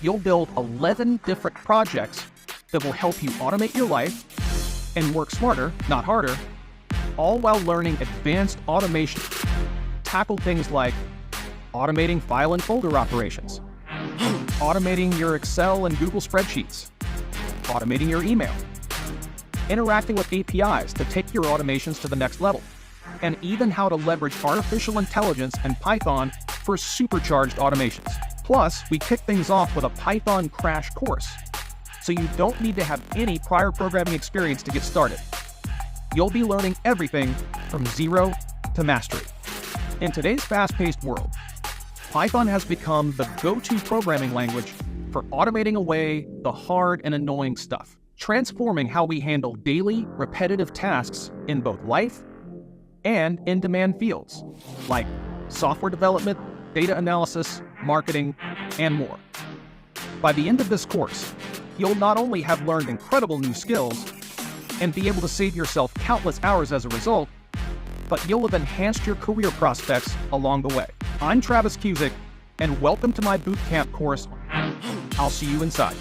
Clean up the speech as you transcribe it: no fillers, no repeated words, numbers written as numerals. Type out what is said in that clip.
you'll build 11 different projects that will help you automate your life and work smarter, not harder, all while learning advanced automation. Tackle things like automating file and folder operations, automating your Excel and Google spreadsheets, automating your email, interacting with APIs to take your automations to the next level, and even how to leverage artificial intelligence and Python for supercharged automations. Plus, we kick things off with a Python crash course, so you don't need to have any prior programming experience to get started. You'll be learning everything from zero to mastery. In today's fast-paced world, Python has become the go-to programming language for automating away the hard and annoying stuff, transforming how we handle daily, repetitive tasks in both life and in-demand fields, like software development, data analysis, marketing, and more. By the end of this course, you'll not only have learned incredible new skills and be able to save yourself countless hours as a result, but you'll have enhanced your career prospects along the way. I'm Travis Cuzick, and welcome to my Bootcamp course. I'll see you inside.